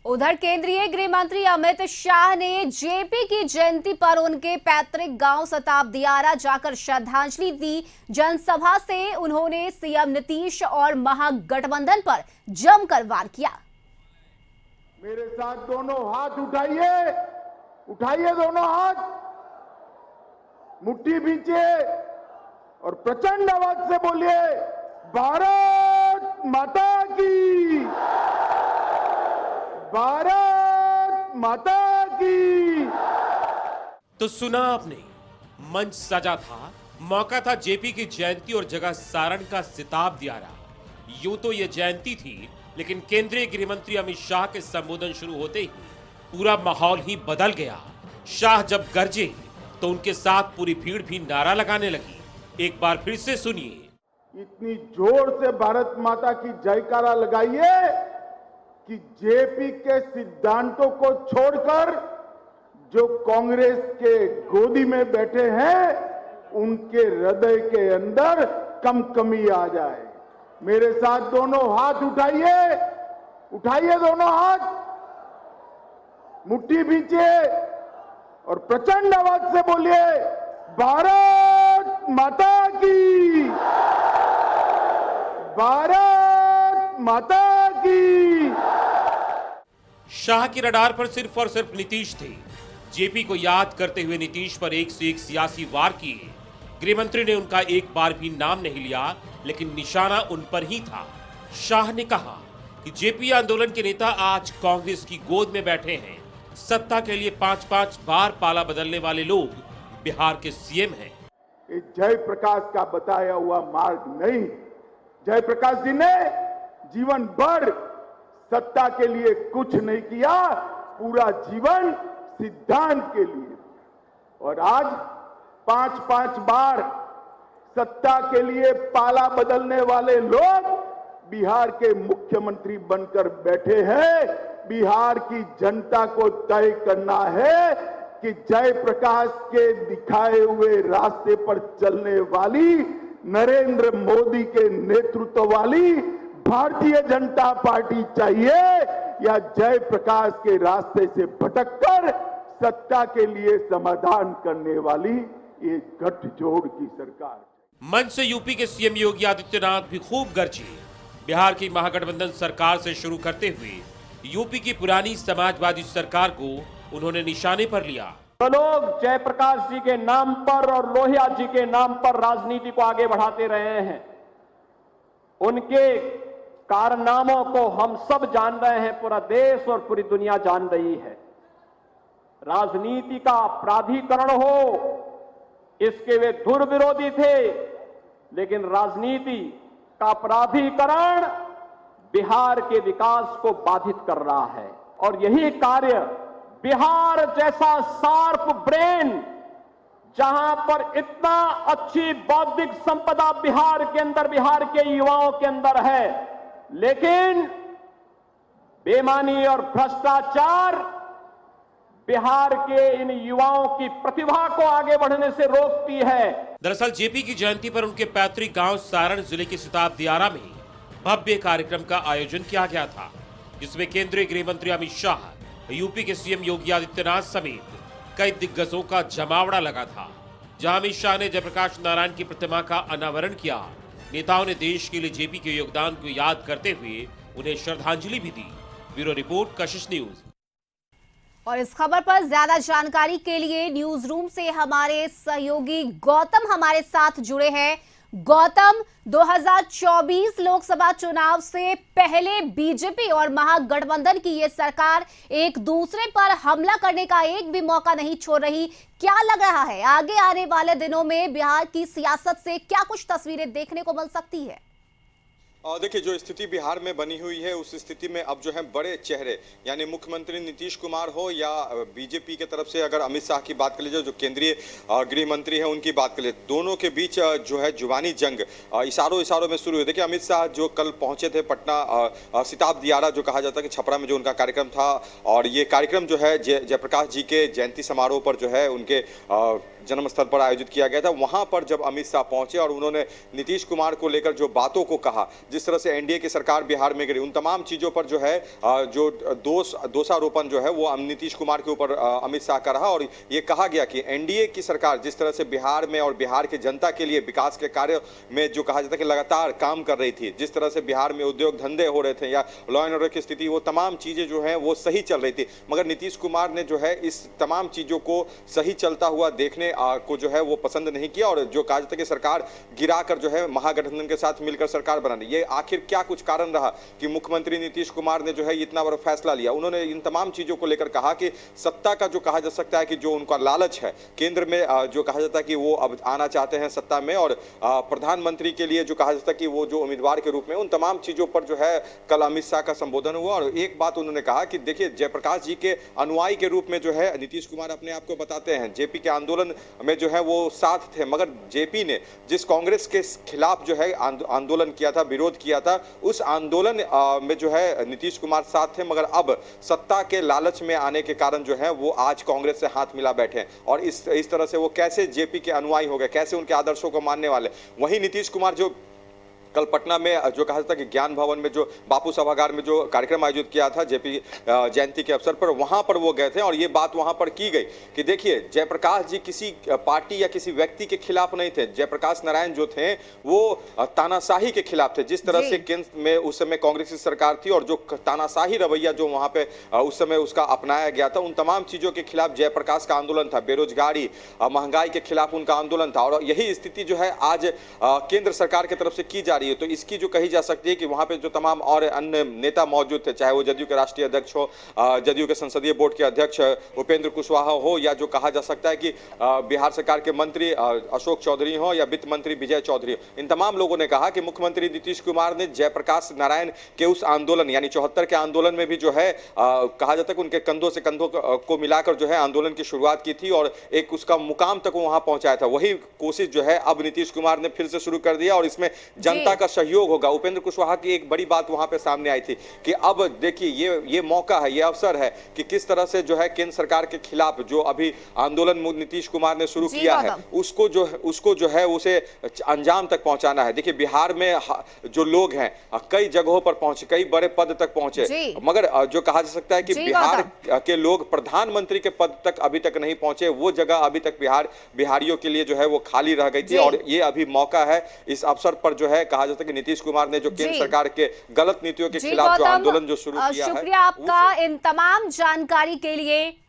उधर केंद्रीय गृह मंत्री अमित शाह ने जेपी की जयंती पर उनके पैतृक गांव सताबदियारा जाकर श्रद्धांजलि दी। जनसभा से उन्होंने सीएम नीतीश और महागठबंधन पर जमकर वार किया। मेरे साथ दोनों हाथ उठाइए, उठाइए दोनों हाथ, मुट्ठी भींचिए और प्रचंड आवाज से बोलिए, भारत माता की, भारत माता की। तो सुना आपने, मंच सजा था, मौका था जेपी की जयंती और जगह सारण का सिताबदियारा। यूं तो ये जयंती थी, लेकिन केंद्रीय गृह मंत्री अमित शाह के संबोधन शुरू होते ही पूरा माहौल ही बदल गया। शाह जब गरजे तो उनके साथ पूरी भीड़ भी नारा लगाने लगी। एक बार फिर से सुनिए। इतनी जोर से भारत माता की जयकारा लगाइए कि जेपी के सिद्धांतों को छोड़कर जो कांग्रेस के गोदी में बैठे हैं उनके हृदय के अंदर कमी आ जाए। मेरे साथ दोनों हाथ उठाइए, उठाइए दोनों हाथ, मुट्ठी भींचिए और प्रचंड आवाज से बोलिए, भारत माता की, भारत माता की। शाह की रडार पर सिर्फ और सिर्फ नीतीश थे। जेपी को याद करते हुए नीतीश पर एक से एक सियासी वार किए। गृह मंत्री ने उनका एक बार भी नाम नहीं लिया, लेकिन निशाना उन पर ही था। शाह ने कहा कि जेपी आंदोलन के नेता आज कांग्रेस की गोद में बैठे हैं। सत्ता के लिए 5-5 बार पाला बदलने वाले लोग बिहार के सीएम हैं। जयप्रकाश का बताया हुआ मार्ग नहीं। जयप्रकाश जी ने जीवन भर सत्ता के लिए कुछ नहीं किया, पूरा जीवन सिद्धांत के लिए। और आज 5-5 बार सत्ता के लिए पाला बदलने वाले लोग बिहार के मुख्यमंत्री बनकर बैठे हैं। बिहार की जनता को तय करना है कि जयप्रकाश के दिखाए हुए रास्ते पर चलने वाली, नरेंद्र मोदी के नेतृत्व वाली भारतीय जनता पार्टी चाहिए या जयप्रकाश के रास्ते से भटककर सत्ता के लिए समाधान करने वाली ये गठजोड़ की सरकार। मंच से यूपी के सीएम योगी आदित्यनाथ भी खूब गरजे। बिहार की महागठबंधन सरकार से शुरू करते हुए यूपी की पुरानी समाजवादी सरकार को उन्होंने निशाने पर लिया। तो लोग जयप्रकाश जी के नाम पर और लोहिया जी के नाम पर राजनीति को आगे बढ़ाते रहे हैं। उनके कारनामों को हम सब जान रहे हैं, पूरा देश और पूरी दुनिया जान रही है। राजनीति का प्राधिकरण हो, इसके वे धुर विरोधी थे, लेकिन राजनीति का प्राधिकरण बिहार के विकास को बाधित कर रहा है। और यही कार्य बिहार जैसा शार्प ब्रेन, जहां पर इतना अच्छी बौद्धिक संपदा बिहार के अंदर, बिहार के युवाओं के अंदर है, लेकिन बेईमानी और भ्रष्टाचार बिहार के इन युवाओं की प्रतिभा को आगे बढ़ने से रोकती है। दरअसल जेपी की जयंती पर उनके पैतृक गांव सारण जिले के सिताबदियारा में भव्य कार्यक्रम का आयोजन किया गया था, जिसमें केंद्रीय गृह मंत्री अमित शाह, यूपी के सीएम योगी आदित्यनाथ समेत कई दिग्गजों का जमावड़ा लगा था। जहां अमित शाह ने जयप्रकाश नारायण की प्रतिमा का अनावरण किया। नेताओं ने देश के लिए जेपी के योगदान को याद करते हुए उन्हें श्रद्धांजलि भी दी। ब्यूरो रिपोर्ट, कशिश न्यूज। और इस खबर पर ज्यादा जानकारी के लिए न्यूज रूम से हमारे सहयोगी गौतम हमारे साथ जुड़े हैं। गौतम, 2024 लोकसभा चुनाव से पहले बीजेपी और महागठबंधन की ये सरकार एक दूसरे पर हमला करने का एक भी मौका नहीं छोड़ रही। क्या लग रहा है आगे आने वाले दिनों में बिहार की सियासत से क्या कुछ तस्वीरें देखने को मिल सकती है? देखिए, जो स्थिति बिहार में बनी हुई है उस स्थिति में अब जो है बड़े चेहरे, यानी मुख्यमंत्री नीतीश कुमार हो या बीजेपी की तरफ से अगर अमित शाह की बात कर लीजिए, जो केंद्रीय गृह मंत्री है उनकी बात कर लीजिए, दोनों के बीच जो है जुबानी जंग इशारों में शुरू हुई। देखिए, अमित शाह जो कल पहुंचे थे पटना, सिताबदियारा जो कहा जाता है कि छपरा में जो उनका कार्यक्रम था, और ये कार्यक्रम जो है जयप्रकाश जी के जयंती समारोह पर जो है उनके जन्मस्थल पर आयोजित किया गया था। वहां पर जब अमित शाह पहुंचे और उन्होंने नीतीश कुमार को लेकर जो बातों को कहा, जिस तरह से एनडीए की सरकार बिहार में गिरी, उन तमाम चीजों पर जो है जो दोषारोपण जो है वो नीतीश कुमार के ऊपर अमित शाह का रहा। और ये कहा गया कि एनडीए की सरकार जिस तरह से बिहार में और बिहार की जनता के लिए विकास के कार्य में जो कहा जाता है कि लगातार काम कर रही थी, जिस तरह से बिहार में उद्योग धंधे हो रहे थे या लॉ एंड ऑर्डर की स्थिति, वो तमाम चीजें जो है वो सही चल रही थी। मगर नीतीश कुमार ने जो है इस तमाम चीजों को सही चलता हुआ देखने को जो है वो पसंद नहीं किया और जो कहा जाता है कि सरकार गिराकर जो है महागठबंधन के साथ मिलकर सरकार बनानी। ये आखिर क्या कुछ कारण रहा कि मुख्यमंत्री नीतीश कुमार ने जो है इतना बड़ा फैसला लिया? उन्होंने इन तमाम चीजों को लेकर कहा कि सत्ता का जो कहा जा सकता है कि जो उनका लालच है, केंद्र में जो कहा जाता है कि वो अब आना चाहते हैं सत्ता में, और प्रधानमंत्री के लिए जो कहा जाता है कि वो जो उम्मीदवार के रूप में, उन तमाम चीजों पर जो है कल अमित शाह का संबोधन हुआ। और एक बात उन्होंने कहा कि देखिए, जयप्रकाश जी के अनुयायी के रूप में जो है नीतीश कुमार अपने आप को बताते हैं, जेपी के आंदोलन में जो है वो साथ थे, मगर जेपी ने जिस कांग्रेस के खिलाफ जो है आंदोलन किया था, विरोध किया था, उस आंदोलन में जो है नीतीश कुमार साथ थे, मगर अब सत्ता के लालच में आने के कारण जो है वो आज कांग्रेस से हाथ मिला बैठे हैं। और इस तरह से वो कैसे जेपी के अनुयायी हो गए, कैसे उनके आदर्शों को मानने वाले। वहीं नीतीश कुमार जो कल पटना में जो कहा जाता है कि ज्ञान भवन में जो बापू सभागार में जो कार्यक्रम आयोजित किया था जेपी जयंती के अवसर पर, वहां पर वो गए थे और ये बात वहां पर की गई कि देखिए, जयप्रकाश जी किसी पार्टी या किसी व्यक्ति के खिलाफ नहीं थे। जयप्रकाश नारायण जो थे वो तानाशाही के खिलाफ थे। जिस तरह से केंद्र में उस समय कांग्रेस की सरकार थी और जो तानाशाही रवैया जो वहां पे उस समय उसका अपनाया गया था, उन तमाम चीजों के खिलाफ जयप्रकाश का आंदोलन था। बेरोजगारी, महंगाई के खिलाफ उनका आंदोलन था और यही स्थिति जो है आज केंद्र सरकार की तरफ से की जा रही है। तो इसकी जो कही जा सकती है कि वहां पे जो तमाम और अन्य नेता मौजूद थे, चाहे वो जदयू के राष्ट्रीय अध्यक्ष हो, जदयू के संसदीय बोर्ड के अध्यक्ष उपेंद्र कुशवाहा हो, या जो कहा जा सकता है कि बिहार सरकार के मंत्री अशोक चौधरी हो या वित्त मंत्री विजय चौधरी, इन तमाम लोगों ने कहा कि मुख्यमंत्री नीतीश कुमार ने जयप्रकाश नारायण के उस आंदोलन यानी 74 के आंदोलन में भी जो है कहा जाता है कि उनके कंधों से कंधों को मिलाकर जो है आंदोलन की शुरुआत की थी और एक उसका मुकाम तक वहां पहुंचाया था। वही कोशिश जो है अब नीतीश कुमार ने फिर से शुरू कर दिया और इसमें जनता का सहयोग होगा। उपेंद्र कुशवाहा की एक बड़ी बात वहां पे सामने आई थी कि अब देखिए, ये मौका है, ये अवसर है कि किस तरह से जो है केंद्र सरकार के खिलाफ जो अभी आंदोलन नीतीश कुमार ने शुरू किया है उसको जो है उसे अंजाम तक पहुंचाना है। देखिए, बिहार में जो लोग हैं कई जगहों पर पहुंचे, कई बड़े पद तक पहुंचे, मगर जो कहा जा सकता है कि बिहार के लोग प्रधानमंत्री के पद तक अभी तक नहीं पहुंचे। वो जगह अभी तक बिहारियों के लिए जो है वो खाली रह गई थी और ये अभी मौका है। इस अवसर पर जो है कहा जाता है कि नीतीश कुमार ने जो केंद्र सरकार के गलत नीतियों के खिलाफ जो आंदोलन जो शुरू किया है। शुक्रिया आपका इन तमाम जानकारी के लिए।